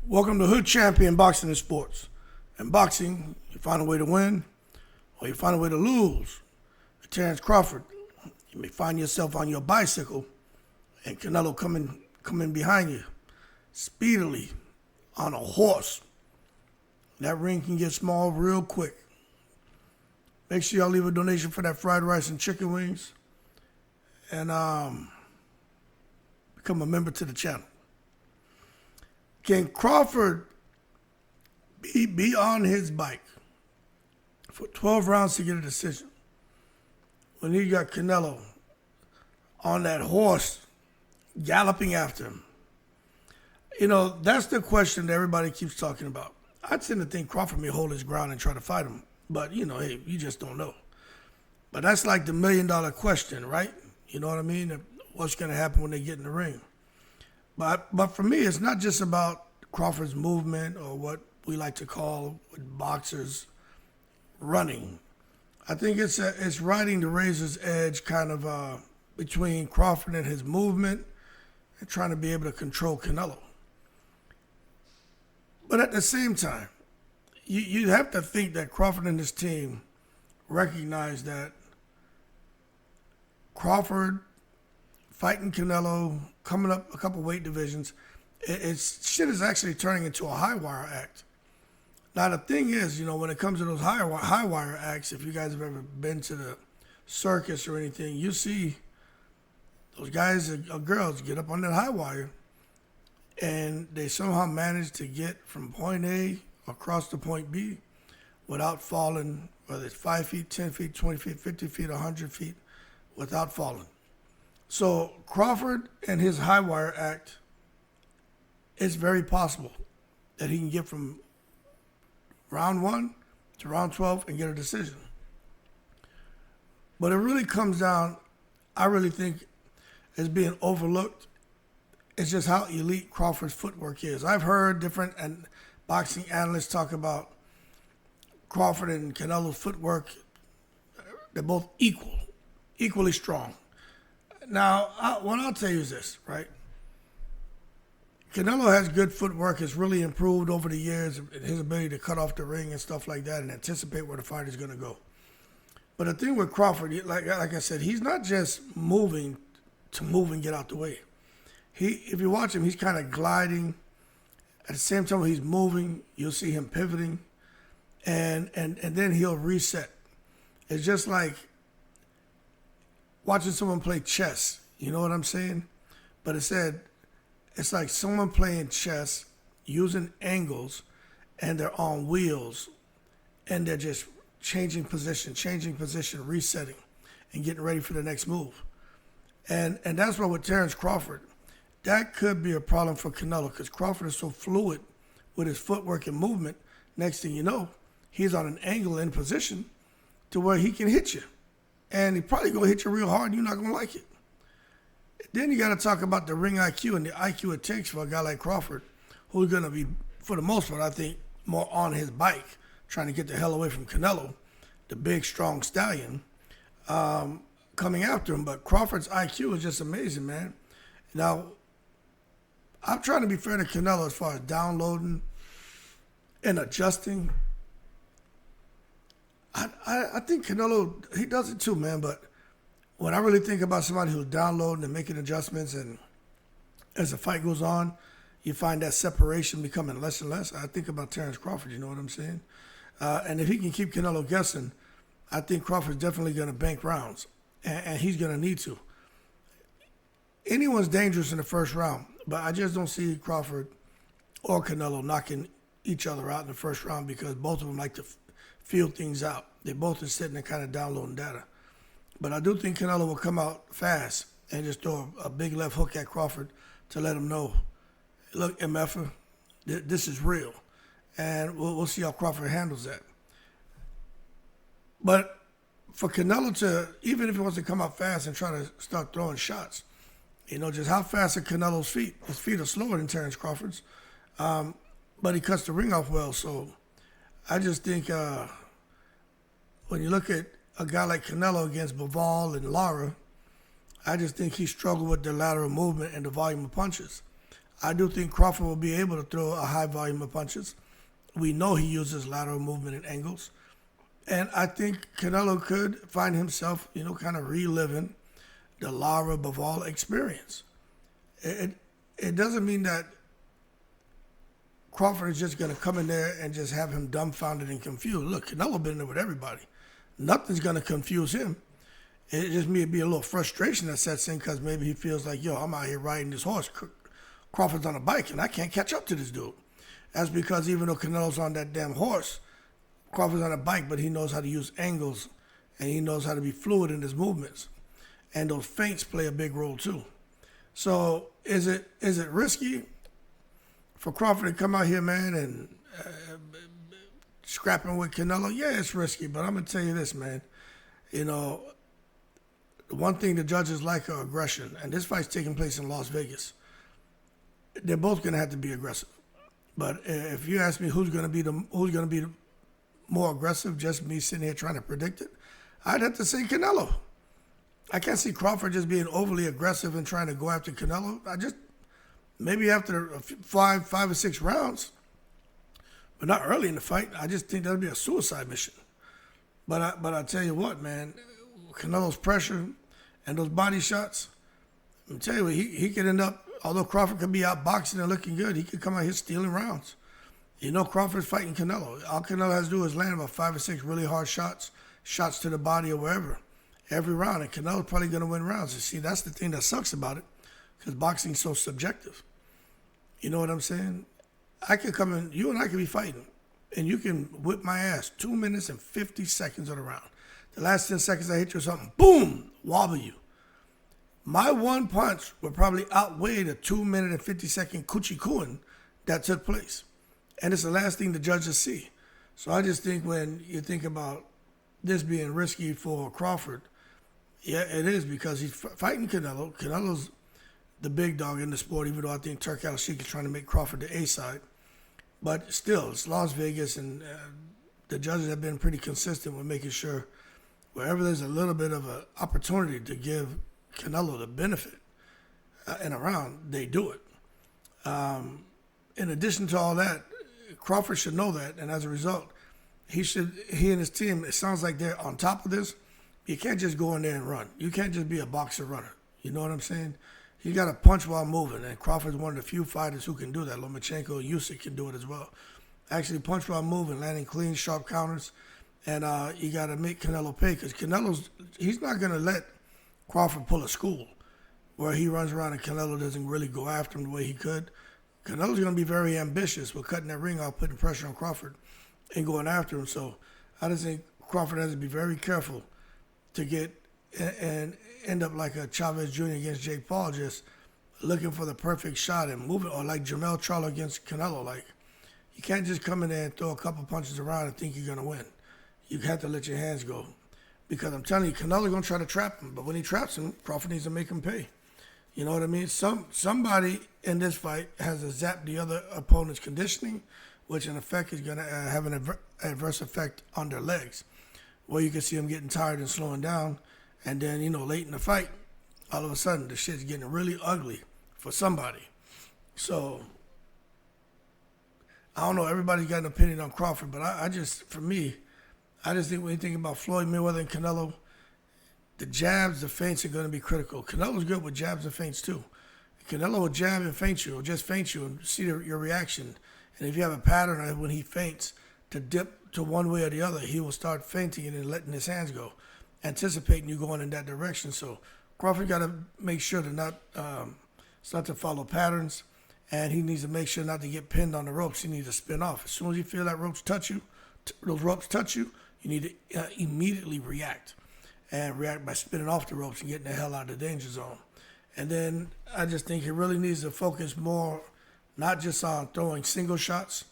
Welcome to Hood Champion Boxing and Sports. In boxing, you find a way to win or you find a way to lose. With Terrence Crawford, you may find yourself on your bicycle and Canelo coming behind you speedily on a horse. That ring can get small real quick. Make sure y'all leave a donation for that fried rice and chicken wings and become a member to the channel. Can Crawford be on his bike for 12 rounds to get a decision when he got Canelo on that horse galloping after him? You know, that's the question that everybody keeps talking about. I tend to think Crawford may hold his ground and try to fight him, but you know, hey, you just don't know. But that's like the $1 million question, right? You know what I mean? What's going to happen when they get in the ring? But for me, it's not just about Crawford's movement or what we like to call with boxers running. I think it's riding the razor's edge kind of between Crawford and his movement and trying to be able to control Canelo. But at the same time, you have to think that Crawford and his team recognize that Crawford fighting Canelo, coming up a couple weight divisions, shit is actually turning into a highwire act. Now the thing is, you know, when it comes to those highwire acts, if you guys have ever been to the circus or anything, you see those guys or girls get up on that high wire and they somehow manage to get from point A across to point B without falling, whether it's 5 feet, 10 feet, 20 feet, 50 feet, 100 feet, without falling. So Crawford and his high wire act, it's very possible that he can get from round 1 to round 12 and get a decision. But it really comes down, I really think, as being overlooked. It's just how elite Crawford's footwork is. I've heard different boxing analysts talk about Crawford and Canelo's footwork. They're both equally strong. Now, what I'll tell you is this, right? Canelo has good footwork. It's really improved over the years, his ability to cut off the ring and stuff like that and anticipate where the fight is going to go. But the thing with Crawford, like I said, he's not just moving to move and get out the way. If you watch him, he's kind of gliding. At the same time he's moving, you'll see him pivoting, and then he'll reset. It's just like watching someone play chess. You know what I'm saying? But it's like someone playing chess using angles, and they're on wheels, and they're just changing position, resetting, and getting ready for the next move. And that's why with Terrence Crawford, that could be a problem for Canelo because Crawford is so fluid with his footwork and movement. Next thing you know, he's on an angle in position to where he can hit you. And he probably going to hit you real hard and you're not going to like it. Then you got to talk about the ring IQ and the IQ it takes for a guy like Crawford, who's going to be, for the most part, I think, more on his bike, trying to get the hell away from Canelo, the big, strong stallion, coming after him. But Crawford's IQ is just amazing, man. Now, I'm trying to be fair to Canelo as far as downloading and adjusting. I think Canelo, he does it too, man. But when I really think about somebody who's downloading and making adjustments, and as the fight goes on, you find that separation becoming less and less. I think about Terrence Crawford, you know what I'm saying? And if he can keep Canelo guessing, I think Crawford's definitely going to bank rounds, and he's going to need to. Anyone's dangerous in the first round, but I just don't see Crawford or Canelo knocking each other out in the first round because both of them like to feel things out. They both are sitting and kind of downloading data. But I do think Canelo will come out fast and just throw a big left hook at Crawford to let him know, look, MFer, this is real. And we'll see how Crawford handles that. But for Canelo to, even if he wants to come out fast and try to start throwing shots, you know, just how fast are Canelo's feet? His feet are slower than Terrence Crawford's. But he cuts the ring off well. So I just think when you look at a guy like Canelo against Bivol and Lara, I just think he struggled with the lateral movement and the volume of punches. I do think Crawford will be able to throw a high volume of punches. We know he uses lateral movement and angles. And I think Canelo could find himself, kind of reliving the Lara Bivol experience. It doesn't mean that Crawford is just going to come in there and just have him dumbfounded and confused. Look, Canelo been in there with everybody. Nothing's going to confuse him. It just may be a little frustration that sets in because maybe he feels like, I'm out here riding this horse. Crawford's on a bike and I can't catch up to this dude. That's because even though Canelo's on that damn horse, Crawford's on a bike, but he knows how to use angles and he knows how to be fluid in his movements. And those feints play a big role too. So is it risky for Crawford to come out here, man, and scrapping with Canelo? Yeah, it's risky, but I'm going to tell you this, man. The one thing the judges like are aggression, and this fight's taking place in Las Vegas. They're both going to have to be aggressive. But if you ask me who's going to be the more aggressive, just me sitting here trying to predict it, I'd have to say Canelo. I can't see Crawford just being overly aggressive and trying to go after Canelo. Maybe after 5 or 6 rounds, but not early in the fight. I just think that'd be a suicide mission. But I tell you what, man, Canelo's pressure and those body shots, I'm telling you, he could end up, although Crawford could be out boxing and looking good, he could come out here stealing rounds. Crawford's fighting Canelo. All Canelo has to do is land about 5 or 6 really hard shots to the body or wherever, every round. And Canelo's probably going to win rounds. You see, that's the thing that sucks about it, because boxing's so subjective. You know what I'm saying? I could come in, you and I could be fighting, and you can whip my ass 2 minutes and 50 seconds of the round. The last 10 seconds I hit you or something, boom, wobble you. My one punch would probably outweigh the 2 minute and 50-second coochie cooing that took place. And it's the last thing the judges see. So I just think when you think about this being risky for Crawford, yeah, it is, because he's fighting Canelo. Canelo's the big dog in the sport, even though I think Turk Al-Sheikh is trying to make Crawford the A side. But still, it's Las Vegas, and the judges have been pretty consistent with making sure wherever there's a little bit of an opportunity to give Canelo the benefit in a round, they do it. In addition to all that, Crawford should know that, and as a result, he and his team, it sounds like they're on top of this. You can't just go in there and run. You can't just be a boxer runner. You know what I'm saying? You got to punch while moving, and Crawford's one of the few fighters who can do that. Lomachenko and Usyk can do it as well. Actually punch while moving, landing clean, sharp counters, and you got to make Canelo pay, because he's not going to let Crawford pull a school where he runs around and Canelo doesn't really go after him the way he could. Canelo's going to be very ambitious with cutting that ring off, putting pressure on Crawford, and going after him. So I just think Crawford has to be very careful to get and end up like a Chavez Jr. against Jake Paul, just looking for the perfect shot and moving, or like Jermell Charlo against Canelo. Like, you can't just come in there and throw a couple punches around and think you're going to win. You have to let your hands go, because I'm telling you, Canelo's going to try to trap him, but when he traps him, Crawford needs to make him pay. You know what I mean? Somebody in this fight has to zap the other opponent's conditioning, which in effect is going to have an adverse effect on their legs, where you can see them getting tired and slowing down. And then, late in the fight, all of a sudden, the shit's getting really ugly for somebody. So, I don't know. Everybody's got an opinion on Crawford, but I just think when you think about Floyd Mayweather and Canelo, the jabs, the feints are going to be critical. Canelo's good with jabs and feints too. Canelo will jab and feint you, or just feint you and see your reaction. And if you have a pattern of when he feints to dip to one way or the other, he will start feinting and then letting his hands go, anticipating you going in that direction. So Crawford got to make sure to not start to follow patterns, and he needs to make sure not to get pinned on the ropes. He needs to spin off. As soon as you feel that those ropes touch you, you need to immediately react, and react by spinning off the ropes and getting the hell out of the danger zone. And then I just think he really needs to focus more, not just on throwing single shots.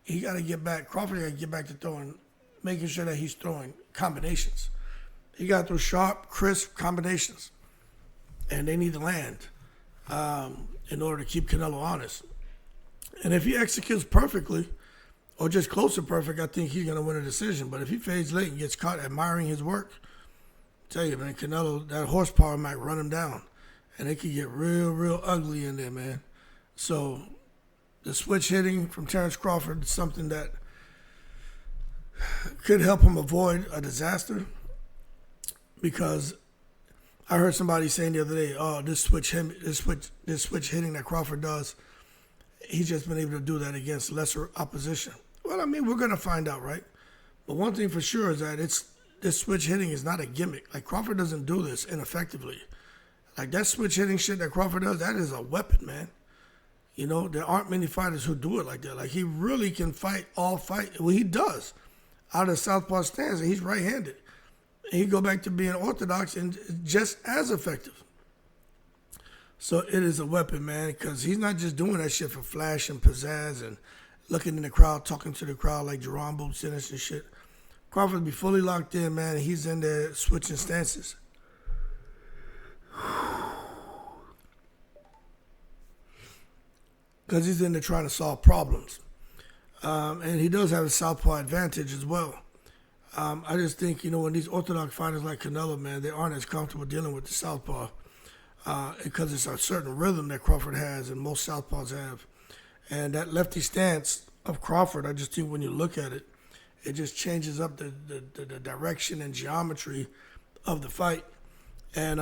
He got to get back. Crawford got to get back to making sure that he's throwing combinations. He got those sharp, crisp combinations, and they need to land in order to keep Canelo honest. And if he executes perfectly, or just close to perfect, I think he's going to win a decision. But if he fades late and gets caught admiring his work, I tell you, man, Canelo, that horsepower might run him down, and it could get real, real ugly in there, man. So the switch hitting from Terrence Crawford is something that could help him avoid a disaster, because I heard somebody saying the other day, "Oh, this switch hitting that Crawford does, he's just been able to do that against lesser opposition." Well, I mean, we're gonna find out, right? But one thing for sure is that this switch hitting is not a gimmick. Like, Crawford doesn't do this ineffectively. Like, that switch hitting shit that Crawford does, that is a weapon, man. You know, there aren't many fighters who do it like that. Like, he really can fight. Well, he does. Out of southpaw stance, and he's right-handed. And he go back to being orthodox and just as effective. So it is a weapon, man, because he's not just doing that shit for flash and pizzazz and looking in the crowd, talking to the crowd like Jerome Boots and shit. Crawford be fully locked in, man, and he's in there switching stances. Because he's in there trying to solve problems. And he does have a southpaw advantage as well. I just think, when these orthodox fighters like Canelo, man, they aren't as comfortable dealing with the southpaw because it's a certain rhythm that Crawford has and most southpaws have. And that lefty stance of Crawford, I just think when you look at it, it just changes up the direction and geometry of the fight. And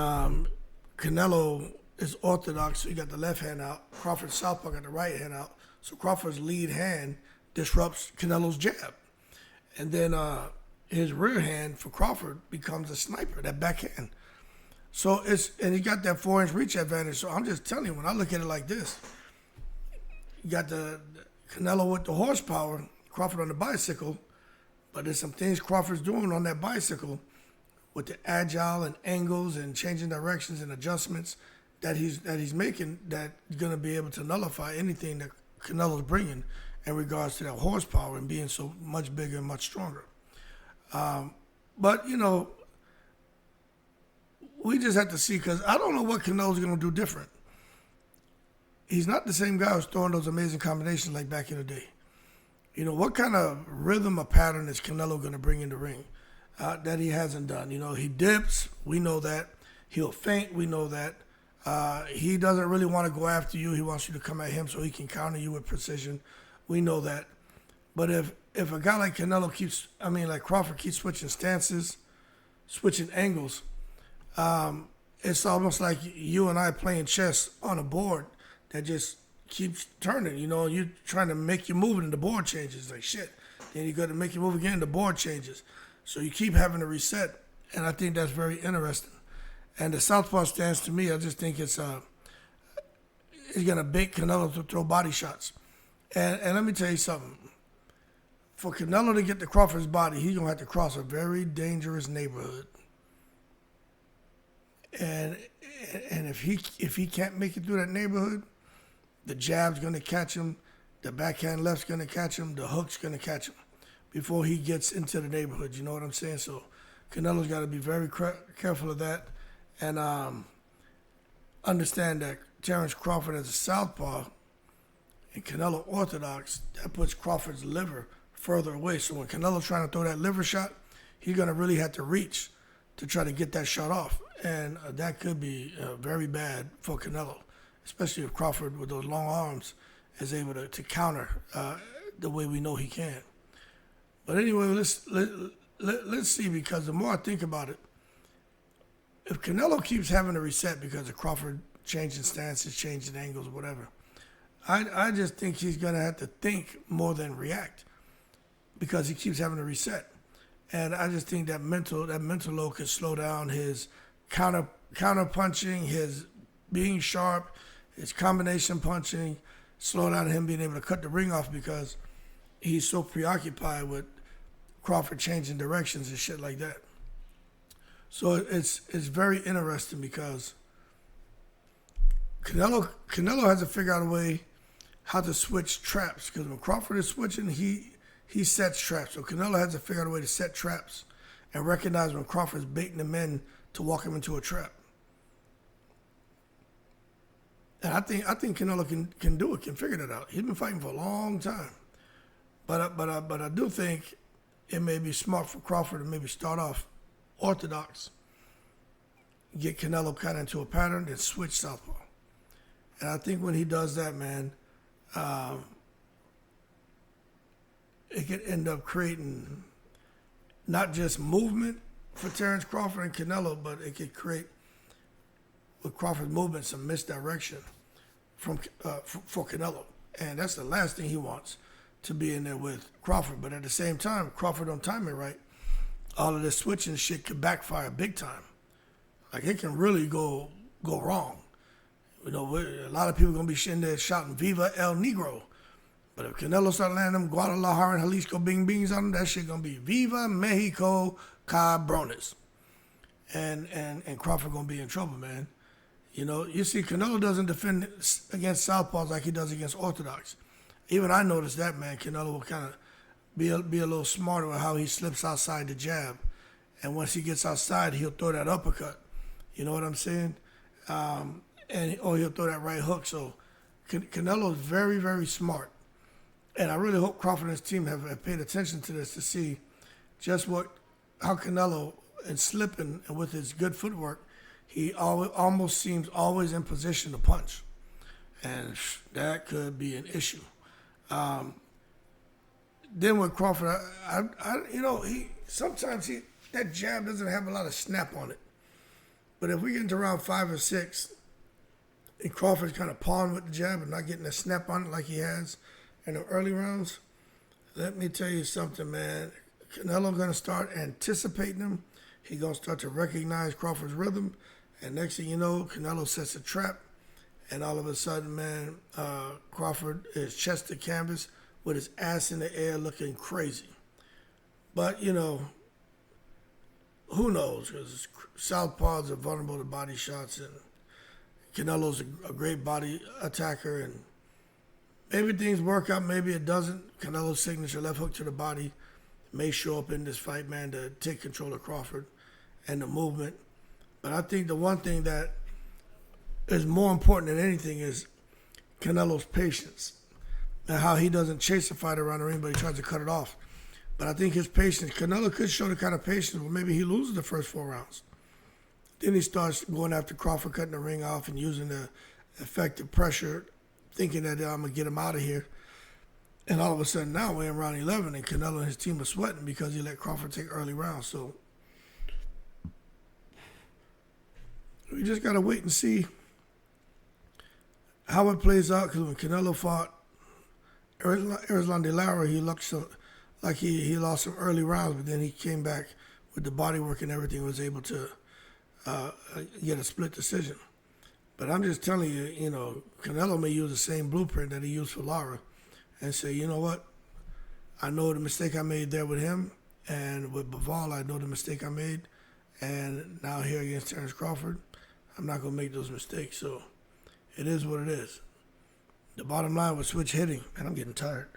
Canelo is orthodox, so you got the left hand out. Crawford's southpaw got the right hand out. So Crawford's lead hand disrupts Canelo's jab. And then his rear hand for Crawford becomes a sniper, that backhand. So and he got that 4-inch reach advantage. So I'm just telling you, when I look at it like this, you got the Canelo with the horsepower, Crawford on the bicycle, but there's some things Crawford's doing on that bicycle with the agile and angles and changing directions and adjustments that he's making, that's going to be able to nullify anything that Canelo's bringing in regards to that horsepower and being so much bigger and much stronger. But, we just have to see, because I don't know what Canelo's going to do different. He's not the same guy who's throwing those amazing combinations like back in the day. What kind of rhythm or pattern is Canelo going to bring in the ring that he hasn't done? He dips. We know that. He'll feint. We know that. He doesn't really want to go after you. He wants you to come at him so he can counter you with precision. We know that. But if a guy like Canelo like Crawford keeps switching stances, switching angles, it's almost like you and I playing chess on a board that just keeps turning. You're trying to make your move and the board changes. Like, shit. Then you got to make your move again, the board changes. So you keep having to reset. And I think that's very interesting. And the southpaw stance, to me, I just think it's going to bait Canelo to throw body shots. And let me tell you something. For Canelo to get to Crawford's body, he's going to have to cross a very dangerous neighborhood. And if he can't make it through that neighborhood, the jab's going to catch him, the backhand left's going to catch him, the hook's going to catch him before he gets into the neighborhood. You know what I'm saying? So Canelo's got to be very careful of that and understand that Terrence Crawford as a southpaw and Canelo orthodox, that puts Crawford's liver further away. So when Canelo's trying to throw that liver shot, he's going to really have to reach to try to get that shot off. And that could be very bad for Canelo, especially if Crawford, with those long arms, is able to counter the way we know he can. But anyway, let's see, because the more I think about it, if Canelo keeps having to reset because of Crawford changing stances, changing angles, whatever, I just think he's going to have to think more than react because he keeps having to reset. And I just think that mental load could slow down his counter punching, his being sharp, his combination punching, slow down him being able to cut the ring off because he's so preoccupied with Crawford changing directions and shit like that. So it's very interesting because Canelo has to figure out a way how to switch traps, because when Crawford is switching, he sets traps. So Canelo has to figure out a way to set traps and recognize when Crawford's baiting him in to walk him into a trap. And I think Canelo can do it, can figure that out. He's been fighting for a long time. But I do think it may be smart for Crawford to maybe start off orthodox, get Canelo kind of into a pattern, then switch southpaw. And I think when he does that, man, it could end up creating not just movement for Terrence Crawford and Canelo, but it could create, with Crawford's movement, some misdirection for Canelo. And that's the last thing he wants, to be in there with Crawford. But at the same time, Crawford don't time it right. All of this switching shit could backfire big time. Like, it can really go wrong. You know, a lot of people going to be in there shouting, Viva El Negro. But if Canelo start landing them Guadalajara and Jalisco bing bings on them, that shit going to be Viva Mexico Cabrones. And Crawford going to be in trouble, man. You know, you see, Canelo doesn't defend against southpaws like he does against orthodox. Even I noticed that, man. Canelo will kind of be a little smarter with how he slips outside the jab. And once he gets outside, he'll throw that uppercut. You know what I'm saying? Or he'll throw that right hook. So Canelo is very, very smart. And I really hope Crawford and his team have paid attention to this to see just how Canelo, in slipping and with his good footwork, he almost seems always in position to punch. And that could be an issue. Then with Crawford, sometimes that jab doesn't have a lot of snap on it. But if we get into round 5 or 6, and Crawford's kind of pawing with the jab and not getting a snap on it like he has in the early rounds, let me tell you something, man. Canelo going to start anticipating him. He's going to start to recognize Crawford's rhythm. And next thing you know, Canelo sets a trap. And all of a sudden, man, Crawford is chest to canvas with his ass in the air looking crazy. But, you know, who knows? Because southpaws are vulnerable to body shots, and Canelo's a great body attacker. And maybe things work out, maybe it doesn't. Canelo's signature left hook to the body may show up in this fight, man, to take control of Crawford and the movement. But I think the one thing that is more important than anything is Canelo's patience and how he doesn't chase a fight around the ring, but he tries to cut it off. But I think his patience, Canelo could show the kind of patience where maybe he loses the first 4 rounds. Then he starts going after Crawford, cutting the ring off and using the effective pressure, thinking that I'm going to get him out of here. And all of a sudden now we're in round 11 and Canelo and his team are sweating because he let Crawford take early rounds. So we just got to wait and see how it plays out, because when Canelo fought Erislan De Lara, he looked like he lost some early rounds, but then he came back with the body work and everything, was able to get a split decision. But I'm just telling you, you know, Canelo may use the same blueprint that he used for Lara and say, you know what, I know the mistake I made there with him, and with Bivol, I know the mistake I made, and now here against Terrence Crawford, I'm not going to make those mistakes. So it is what it is. The bottom line was switch hitting, and I'm getting tired.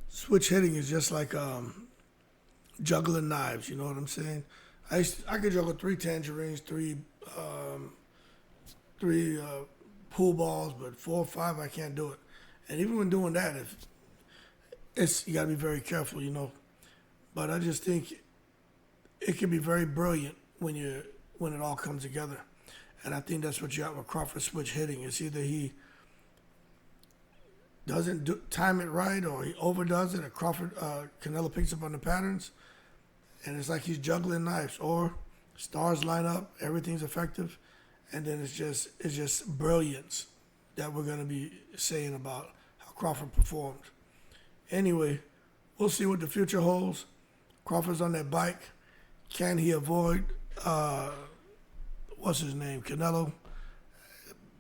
Switch hitting is just like juggling knives, you know what I'm saying? I could juggle 3 tangerines, 3 pool balls, but 4 or 5, I can't do it. And even when doing that, you got to be very careful, you know. But I just think it can be very brilliant when it all comes together. And I think that's what you got with Crawford switch hitting. It's either he doesn't time it right, or he overdoes it, or Canelo picks up on the patterns, and it's like he's juggling knives, or stars line up, everything's effective, and then it's just brilliance that we're going to be saying about how Crawford performed. Anyway, we'll see what the future holds. Crawford's on that bike. Can he avoid, what's his name, Canelo?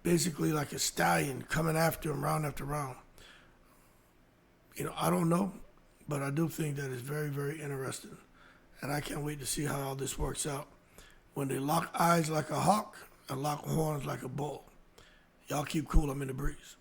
Basically like a stallion coming after him round after round. You know, I don't know, but I do think that it's very, very interesting. And I can't wait to see how all this works out when they lock eyes like a hawk and lock horns like a bull. Y'all keep cool. I'm in the breeze.